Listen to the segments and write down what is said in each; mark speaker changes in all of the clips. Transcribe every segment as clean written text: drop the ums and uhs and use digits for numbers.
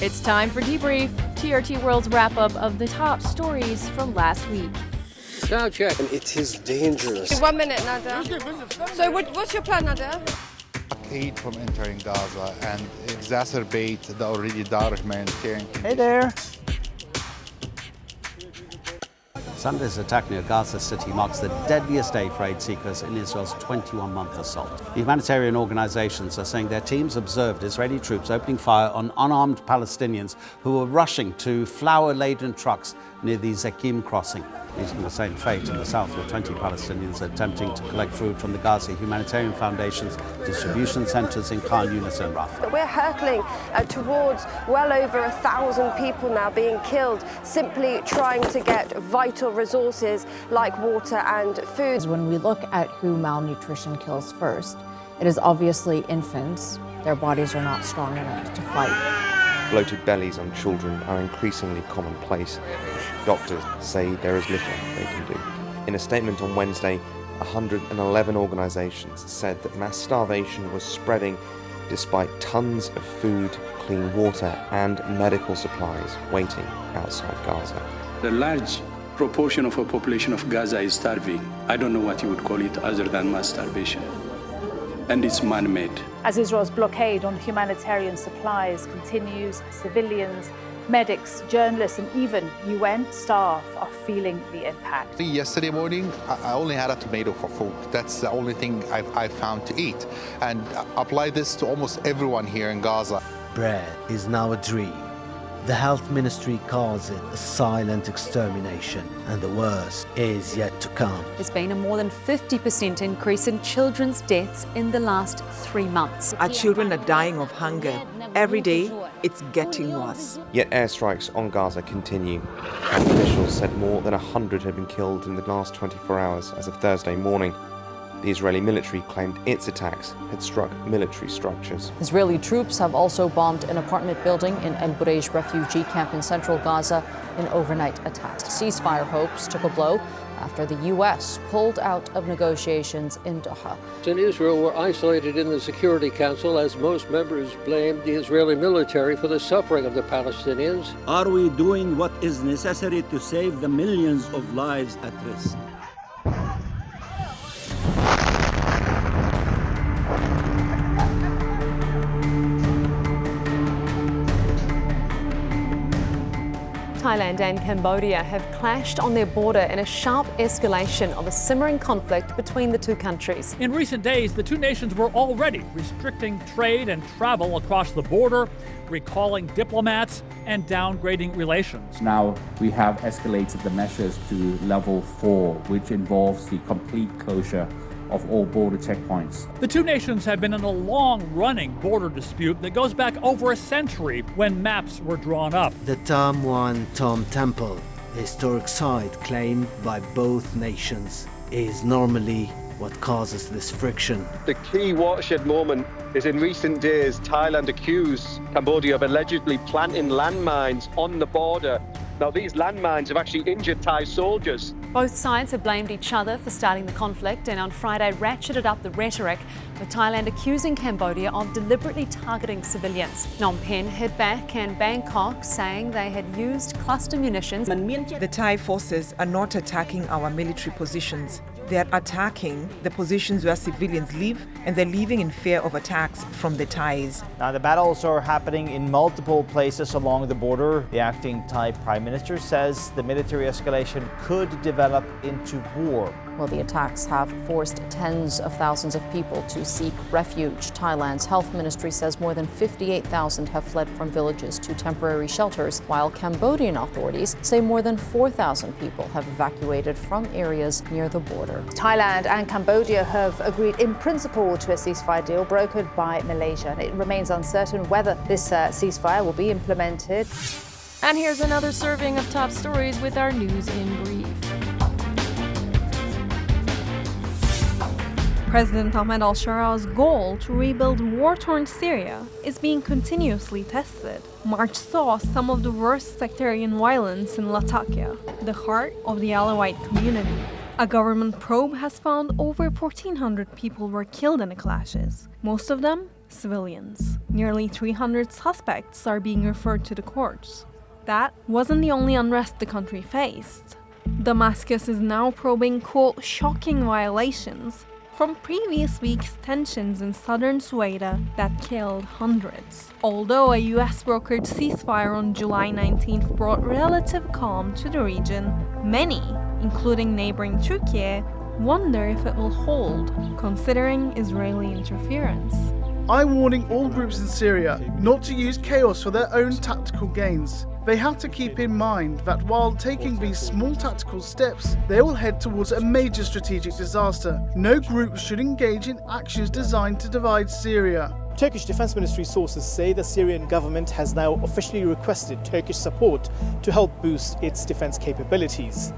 Speaker 1: It's time for Debrief, TRT World's wrap-up of the top stories from last week.
Speaker 2: Now check. And it is dangerous.
Speaker 3: 1 minute, Nader. So what's your plan, Nader?
Speaker 4: Aid from entering Gaza and exacerbate the already dire humanitarian condition.
Speaker 5: Hey there.
Speaker 6: Sunday's attack near Gaza City marks the deadliest day for aid seekers in Israel's 21-month assault. The humanitarian organizations are saying their teams observed Israeli troops opening fire on unarmed Palestinians who were rushing to flour-laden trucks near the Zekim crossing. Meeting the same fate in the south, where 20 Palestinians are attempting to collect food from the Gaza Humanitarian Foundation's distribution centers in Khan Yunis and Rafah.
Speaker 3: We're hurtling towards well over 1,000 people now being killed, simply trying to get vital resources like water and food.
Speaker 7: When we look at who malnutrition kills first, it is obviously infants. Their bodies are not strong enough to fight.
Speaker 8: Bloated bellies on children are increasingly commonplace. Doctors say there is little they can do. In a statement on Wednesday, 111 organisations said that mass starvation was spreading despite tons of food, clean water and medical supplies waiting outside Gaza.
Speaker 9: A large proportion of the population of Gaza is starving. I don't know what you would call it other than mass starvation. And it's man-made.
Speaker 10: As Israel's blockade on humanitarian supplies continues, civilians, medics, journalists and even UN staff are feeling the impact.
Speaker 4: Yesterday morning, I only had a tomato for food. That's the only thing I found to eat. And apply this to almost everyone here in Gaza.
Speaker 5: Bread is now a dream. The health ministry calls it a silent extermination, and the worst is yet to come.
Speaker 11: There's been a more than 50% increase in children's deaths in the last 3 months.
Speaker 12: Our children are dying of hunger. Every day, it's getting worse.
Speaker 8: Yet airstrikes on Gaza continue. Health officials said more than 100 had been killed in the last 24 hours as of Thursday morning. The Israeli military claimed its attacks had struck military structures.
Speaker 7: Israeli troops have also bombed an apartment building in El Bureij refugee camp in central Gaza in overnight attacks. Ceasefire hopes took a blow after the U.S. pulled out of negotiations in Doha.
Speaker 2: In Israel were isolated in the Security Council as most members blamed the Israeli military for the suffering of the Palestinians.
Speaker 13: Are we doing what is necessary to save the millions of lives at risk?
Speaker 11: Thailand and Cambodia have clashed on their border in a sharp escalation of a simmering conflict between the two countries.
Speaker 14: In recent days, the two nations were already restricting trade and travel across the border, recalling diplomats, and downgrading relations.
Speaker 15: Now we have escalated the measures to level 4, which involves the complete closure of all border checkpoints.
Speaker 14: The two nations have been in a long-running border dispute that goes back over a century when maps were drawn up.
Speaker 5: The Tam Wan Tom Temple, the historic site claimed by both nations, is normally what causes this friction.
Speaker 16: The key watershed moment is in recent days, Thailand accused Cambodia of allegedly planting landmines on the border. Now, these landmines have actually injured Thai soldiers.
Speaker 11: Both sides have blamed each other for starting the conflict and on Friday ratcheted up the rhetoric, with Thailand accusing Cambodia of deliberately targeting civilians. Phnom Penh hit back and Bangkok saying they had used cluster munitions.
Speaker 12: The Thai forces are not attacking our military positions. They are attacking the positions where civilians live, and they're living in fear of attacks from the Thais.
Speaker 17: Now, the battles are happening in multiple places along the border. The acting Thai Prime Minister says the military escalation could develop into war.
Speaker 7: Well, the attacks have forced tens of thousands of people to seek refuge. Thailand's health ministry says more than 58,000 have fled from villages to temporary shelters, while Cambodian authorities say more than 4,000 people have evacuated from areas near the border.
Speaker 10: Thailand and Cambodia have agreed in principle to a ceasefire deal brokered by Malaysia. It remains uncertain whether this ceasefire will be implemented.
Speaker 1: And here's another serving of top stories with our news in brief.
Speaker 18: President Ahmed al-Shara's goal to rebuild war-torn Syria is being continuously tested. March saw some of the worst sectarian violence in Latakia, the heart of the Alawite community. A government probe has found over 1,400 people were killed in the clashes, most of them civilians. Nearly 300 suspects are being referred to the courts. That wasn't the only unrest the country faced. Damascus is now probing, quote, shocking violations from previous week's tensions in southern Sueda that killed hundreds. Although a US-brokered ceasefire on July 19th brought relative calm to the region, many, including neighboring Turkey, wonder if it will hold, considering Israeli interference.
Speaker 19: I'm warning all groups in Syria not to use chaos for their own tactical gains. They have to keep in mind that while taking these small tactical steps, they will head towards a major strategic disaster. No group should engage in actions designed to divide Syria.
Speaker 20: Turkish Defense Ministry sources say the Syrian government has now officially requested Turkish support to help boost its defense capabilities.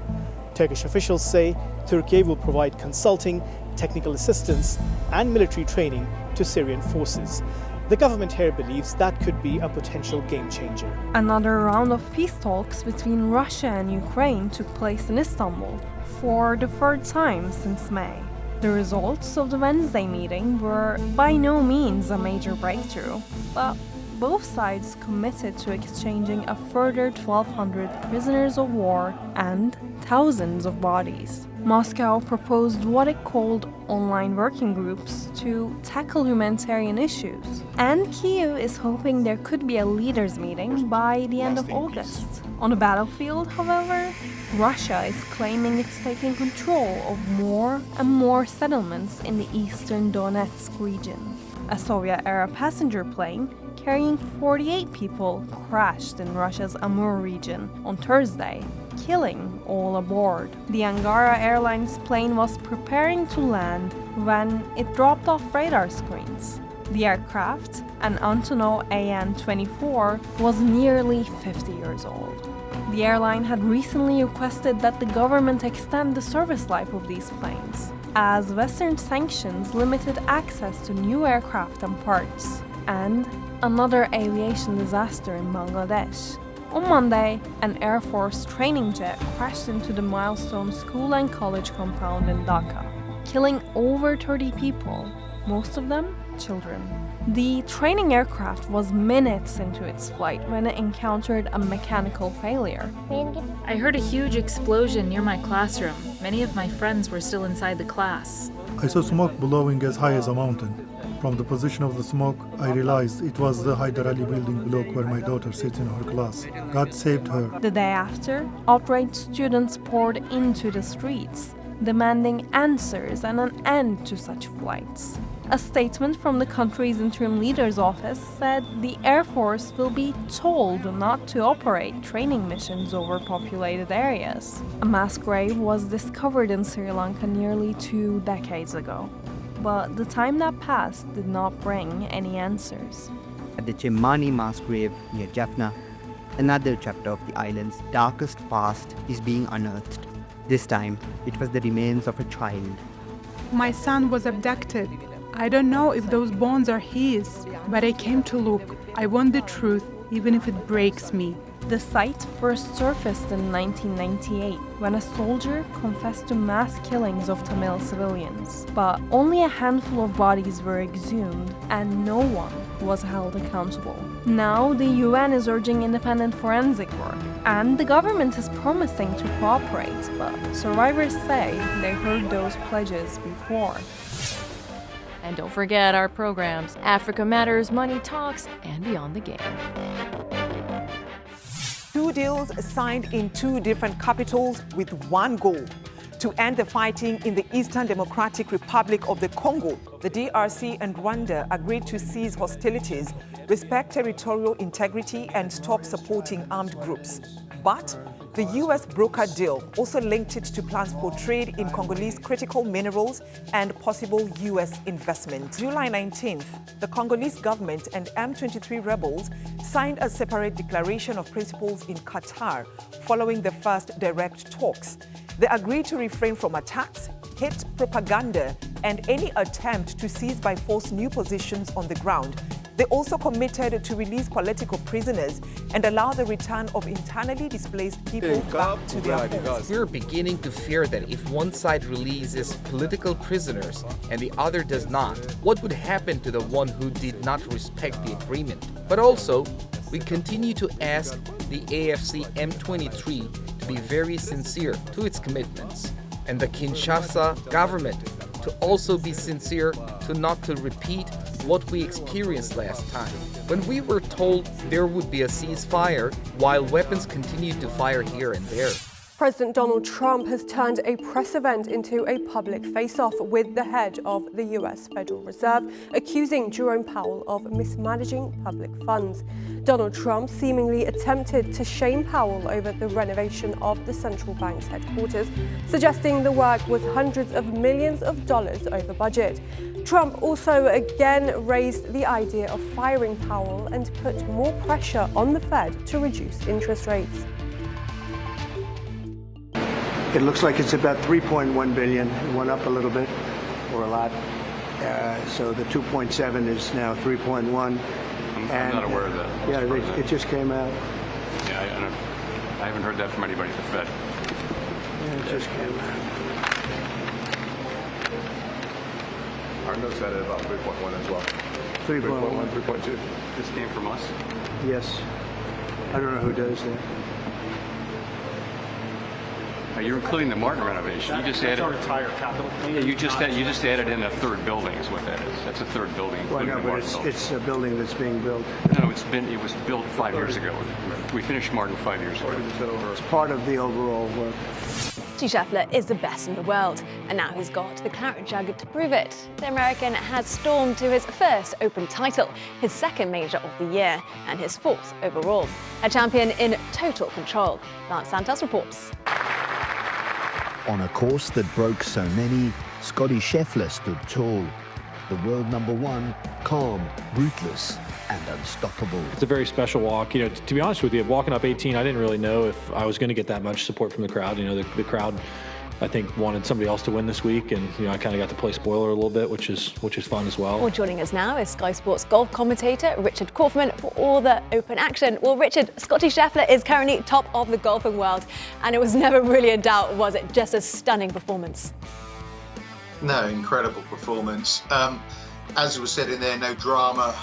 Speaker 20: Turkish officials say Turkey will provide consulting, technical assistance, and military training to Syrian forces. The government here believes that could be a potential game changer.
Speaker 18: Another round of peace talks between Russia and Ukraine took place in Istanbul for the third time since May. The results of the Wednesday meeting were by no means a major breakthrough, but both sides committed to exchanging a further 1,200 prisoners of war and thousands of bodies. Moscow proposed what it called online working groups to tackle humanitarian issues, and Kyiv is hoping there could be a leaders' meeting by the end of August. On the battlefield, however, Russia is claiming it's taking control of more and more settlements in the eastern Donetsk region. A Soviet-era passenger plane carrying 48 people crashed in Russia's Amur region on Thursday, killing all aboard. The Angara Airlines plane was preparing to land when it dropped off radar screens. The aircraft, an Antonov AN-24, was nearly 50 years old. The airline had recently requested that the government extend the service life of these planes, as Western sanctions limited access to new aircraft and parts. And another aviation disaster in Bangladesh. On Monday, an Air Force training jet crashed into the Milestone School and College compound in Dhaka, killing over 30 people, most of them children. The training aircraft was minutes into its flight when it encountered a mechanical failure.
Speaker 21: I heard a huge explosion near my classroom. Many of my friends were still inside the class.
Speaker 22: I saw smoke blowing as high as a mountain. From the position of the smoke, I realized it was the Hyder Ali building block where my daughter sits in her class. God saved her.
Speaker 18: The day after, outraged students poured into the streets, demanding answers and an end to such flights. A statement from the country's interim leader's office said the Air Force will be told not to operate training missions over populated areas. A mass grave was discovered in Sri Lanka nearly 2 decades ago. But the time that passed did not bring any answers.
Speaker 23: At the Chimani mass grave near Jaffna, another chapter of the island's darkest past is being unearthed. This time, it was the remains of a child.
Speaker 24: My son was abducted. I don't know if those bones are his, but I came to look. I want the truth, even if it breaks me.
Speaker 18: The site first surfaced in 1998 when a soldier confessed to mass killings of Tamil civilians. But only a handful of bodies were exhumed and no one was held accountable. Now the UN is urging independent forensic work and the government is promising to cooperate, but survivors say they heard those pledges before.
Speaker 1: And don't forget our programs, Africa Matters, Money Talks, and Beyond the Game.
Speaker 25: 2 deals signed in 2 different capitals with one goal: to end the fighting in the Eastern Democratic Republic of the Congo. The DRC and Rwanda agreed to cease hostilities, respect territorial integrity, and stop supporting armed groups. But the US brokered deal also linked it to plans for trade in Congolese critical minerals and possible US investment. July 19th, the Congolese government and M23 rebels signed a separate declaration of principles in Qatar following the first direct talks. They agreed to refrain from attacks, hate propaganda, and any attempt to seize by force new positions on the ground, They also committed to release political prisoners and allow the return of internally displaced people back to their homes.
Speaker 3: We're beginning to fear that if one side releases political prisoners and the other does not, what would happen to the one who did not respect the agreement? But also, we continue to ask the AFC M23 to be very sincere to its commitments, and the Kinshasa government to also be sincere to not to repeat what we experienced last time, when we were told there would be a ceasefire while weapons continued to fire here and there.
Speaker 4: President Donald Trump has turned a press event into a public face-off with the head of the US Federal Reserve, accusing Jerome Powell of mismanaging public funds. Donald Trump seemingly attempted to shame Powell over the renovation of the central bank's headquarters, suggesting the work was hundreds of millions of dollars over budget. Trump also again raised the idea of firing Powell and put more pressure on the Fed to reduce interest rates.
Speaker 6: It looks like it's about 3.1 billion. It went up a little bit, or a lot. So the 2.7 is now 3.1.
Speaker 8: I'm not aware of that.
Speaker 6: Yeah, it just came out.
Speaker 8: Yeah, I haven't heard that from anybody at the Fed.
Speaker 6: Yeah, it just came out.
Speaker 8: Our notes had it about 3.1 as well.
Speaker 6: 3.1.
Speaker 8: 3.2. This came from us?
Speaker 6: Yes. I don't know who does that.
Speaker 8: You're including the Martin renovation. You just added
Speaker 9: our entire capital.
Speaker 8: Yeah, you just added in a third building. Is what that is. That's a third building.
Speaker 6: Well, no, but it's a building that's being built.
Speaker 8: No, it was built 5 years ago. We finished Martin 5 years ago.
Speaker 6: So it's part of the overall work.
Speaker 26: Scotty Scheffler is the best in the world, and now he's got the claret jug to prove it. The American has stormed to his first Open title, his second major of the year, and his fourth overall. A champion in total control. Lance Santos reports.
Speaker 27: On a course that broke so many, Scotty Scheffler stood tall. The world #1, calm, ruthless, and unstoppable.
Speaker 28: It's a very special walk. To be honest with you, walking up 18, I didn't really know if I was going to get that much support from the crowd. The crowd, I think, wanted somebody else to win this week, and I kind of got to play spoiler a little bit, which is fun as well.
Speaker 26: Well, joining us now is Sky Sports golf commentator Richard Kaufman for all the Open action. Well, Richard, Scotty Scheffler is currently top of the golfing world, and it was never really a doubt, was it? Just a stunning performance.
Speaker 29: No, incredible performance. As was said in there, no drama.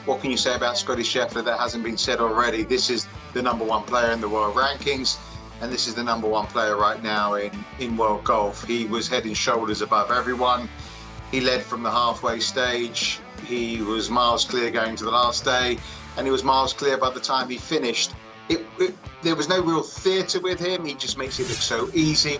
Speaker 29: What can you say about Scotty Scheffler that hasn't been said already? This is the #1 player in the world rankings. And this is the #1 player right now in world golf. He was head and shoulders above everyone. He led from the halfway stage. He was miles clear going to the last day, and he was miles clear by the time he finished. There was no real theatre with him. He just makes it look so easy.